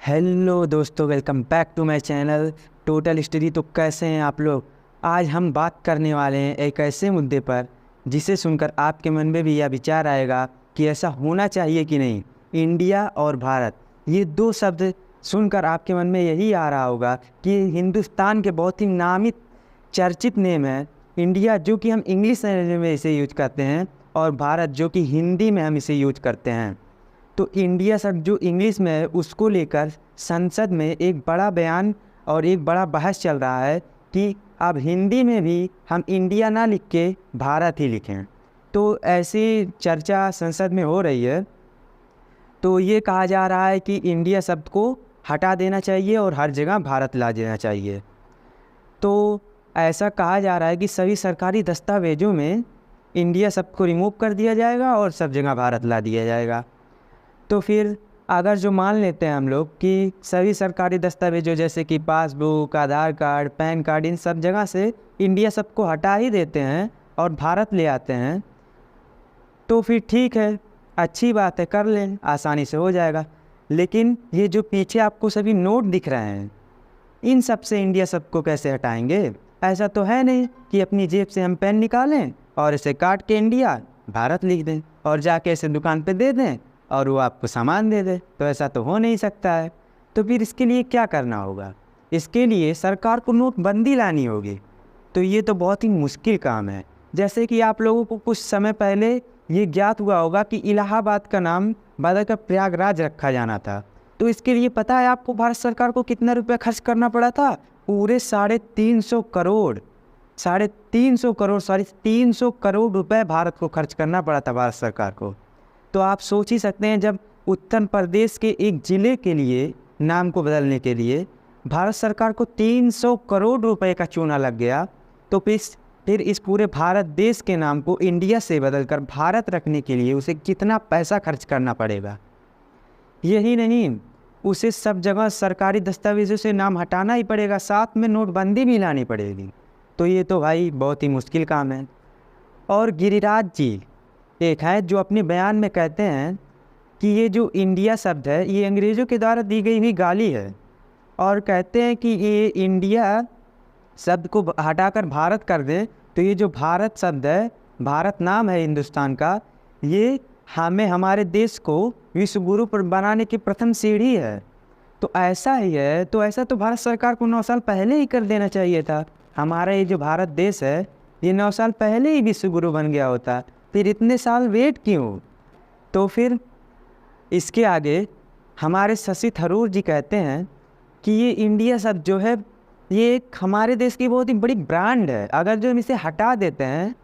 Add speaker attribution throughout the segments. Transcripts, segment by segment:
Speaker 1: Hello दोस्तों, welcome back to my channel total study. तो कैसे हैं आप लोग। आज हम बात करने वाले हैं एक ऐसे मुद्दे पर जिसे सुनकर आपके मन में भी यह विचार आएगा कि ऐसा होना चाहिए कि नहीं। इंडिया और भारत, ये दो शब्द सुनकर आपके मन में यही आ रहा होगा कि हिंदुस्तान के बहुत ही नामित चर्चित नेम है इंडिया, जो कि हम इंग्लिश में इसे यूज करते हैं, और भारत जो कि हिंदी में हम इसे यूज करते हैं। तो इंडिया शब्द जो इंग्लिश में है उसको लेकर संसद में एक बड़ा बयान और एक बड़ा बहस चल रहा है कि अब हिंदी में भी हम इंडिया ना लिख के भारत ही लिखें। तो ऐसी चर्चा संसद में हो रही है। तो ये कहा जा रहा है कि इंडिया शब्द को हटा देना चाहिए और हर जगह भारत ला देना चाहिए। तो ऐसा कहा जा रहा है कि सभी सरकारी दस्तावेजों में इंडिया शब्द को रिमूव कर दिया जाएगा और सब जगह भारत ला दिया जाएगा। तो फिर अगर जो मान लेते हैं हम लोग कि सभी सरकारी दस्तावेजों जैसे कि पासबुक, आधार कार्ड, पैन कार्ड, इन सब जगह से इंडिया शब्द को हटा ही देते हैं और भारत ले आते हैं, तो फिर ठीक है, अच्छी बात है, कर लें, आसानी से हो जाएगा। लेकिन ये जो पीछे आपको सभी नोट दिख रहे हैं, इन सब से इंडिया शब्द को कैसे हटाएंगे। ऐसा तो है नहीं कि अपनी जेब से हम पेन निकालें और इसे काट के इंडिया भारत लिख दें और जाके इसे दुकान पे दे दें और वो आपको सामान दे दे। तो ऐसा तो हो नहीं सकता है। तो फिर इसके लिए क्या करना होगा। इसके लिए सरकार को नोटबंदी लानी होगी। तो ये तो बहुत ही मुश्किल काम है। जैसे कि आप लोगों को कुछ समय पहले ये ज्ञात हुआ होगा कि इलाहाबाद का नाम बदलकर प्रयागराज रखा जाना था। तो इसके लिए पता है आपको भारत सरकार को कितना रुपया खर्च करना पड़ा था। पूरे 350 करोड़ 350 करोड़ रुपए भारत को खर्च करना पड़ा था भारत सरकार को। तो आप सोच ही सकते हैं, जब उत्तर प्रदेश के एक ज़िले के लिए नाम को बदलने के लिए भारत सरकार को 300 करोड़ रुपए का चूना लग गया, तो फिर इस पूरे भारत देश के नाम को इंडिया से बदलकर भारत रखने के लिए उसे कितना पैसा खर्च करना पड़ेगा। यही नहीं, उसे सब जगह सरकारी दस्तावेजों से नाम हटाना ही पड़ेगा, साथ में नोटबंदी भी लानी पड़ेगी। तो ये तो भाई बहुत ही मुश्किल काम है। और गिरिराज जी एक है जो अपने बयान में कहते हैं कि ये जो इंडिया शब्द है ये अंग्रेज़ों के द्वारा दी गई हुई गाली है, और कहते हैं कि ये इंडिया शब्द को हटाकर भारत कर दें तो ये जो भारत शब्द है, भारत नाम है हिंदुस्तान का, ये हमें हमारे देश को विश्व गुरु पर बनाने की प्रथम सीढ़ी है। तो ऐसा ही है, तो ऐसा तो भारत सरकार को 9 साल पहले ही कर देना चाहिए था। हमारा ये जो भारत देश है ये 9 साल पहले ही विश्व गुरु बन गया होता, फिर इतने साल वेट क्यों। तो फिर इसके आगे हमारे शशि थरूर जी कहते हैं कि ये इंडिया शब्द जो है ये एक हमारे देश की बहुत ही बड़ी ब्रांड है। अगर जो हम इसे हटा देते हैं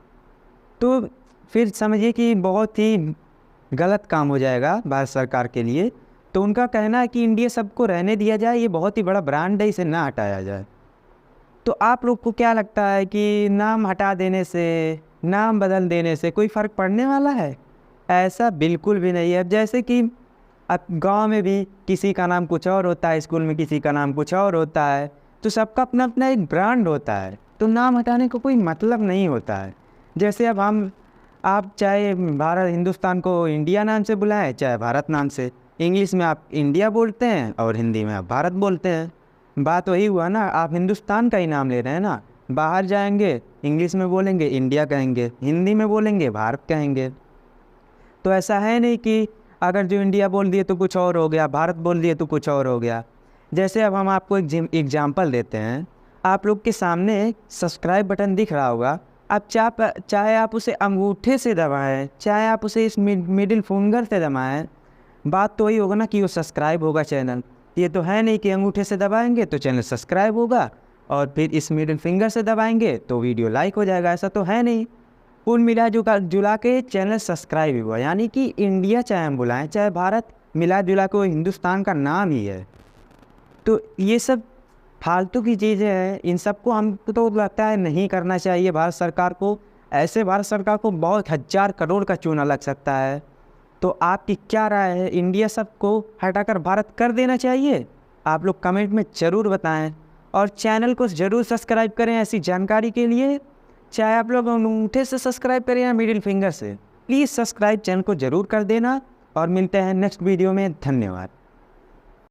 Speaker 1: तो फिर समझिए कि बहुत ही गलत काम हो जाएगा भारत सरकार के लिए। तो उनका कहना है कि इंडिया शब्द को रहने दिया जाए, ये बहुत ही बड़ा ब्रांड है, इसे ना हटाया जाए। तो आप लोग को क्या लगता है कि नाम हटा देने से, नाम बदल देने से कोई फ़र्क पड़ने वाला है। ऐसा बिल्कुल भी नहीं है। अब जैसे कि अब गांव में भी किसी का नाम कुछ और होता है, स्कूल में किसी का नाम कुछ और होता है, तो सबका अपना अपना एक ब्रांड होता है। तो नाम हटाने को कोई मतलब नहीं होता है। जैसे अब आप चाहे हिंदुस्तान को इंडिया नाम से बुलाएं, चाहे भारत नाम से। इंग्लिश में आप इंडिया बोलते हैं और हिंदी में आप भारत बोलते हैं। बात वही हुआ ना, आप हिंदुस्तान का ही नाम ले रहे हैं ना। बाहर जाएंगे इंग्लिश में बोलेंगे इंडिया कहेंगे, हिंदी में बोलेंगे भारत कहेंगे। तो ऐसा है नहीं कि अगर जो इंडिया बोल दिए तो कुछ और हो गया, भारत बोल दिए तो कुछ और हो गया। जैसे अब हम आपको एक एग्जाम्पल देते हैं। आप लोग के सामने सब्सक्राइब बटन दिख रहा होगा। अब चाहे आप उसे अंगूठे से दबाएं, चाहे आप उसे इस मिडिल फिंगर से दबाएं, बात तो वही होगा ना कि वो सब्सक्राइब होगा चैनल। ये तो है नहीं कि अंगूठे से दबाएंगे तो चैनल सब्सक्राइब होगा और फिर इस मिडिल फिंगर से दबाएंगे तो वीडियो लाइक हो जाएगा। ऐसा तो है नहीं। कुल मिला जुला के चैनल सब्सक्राइब हुआ, यानी कि इंडिया चाहे हम बुलाएं चाहे भारत, मिला जुला के वो हिंदुस्तान का नाम ही है। तो ये सब फालतू की चीज़ें हैं, इन सबको हमको तो लगता है नहीं करना चाहिए भारत सरकार को। ऐसे भारत सरकार को बहुत 1000 करोड़ का चूना लग सकता है। तो आपकी क्या राय है, इंडिया शब्द को हटाकर भारत कर देना चाहिए। आप लोग कमेंट में ज़रूर बताएं और चैनल को ज़रूर सब्सक्राइब करें ऐसी जानकारी के लिए। चाहे आप लोग अंगूठे से सब्सक्राइब करें या मिडिल फिंगर से, प्लीज़ सब्सक्राइब चैनल को ज़रूर कर देना। और मिलते हैं नेक्स्ट वीडियो में। धन्यवाद।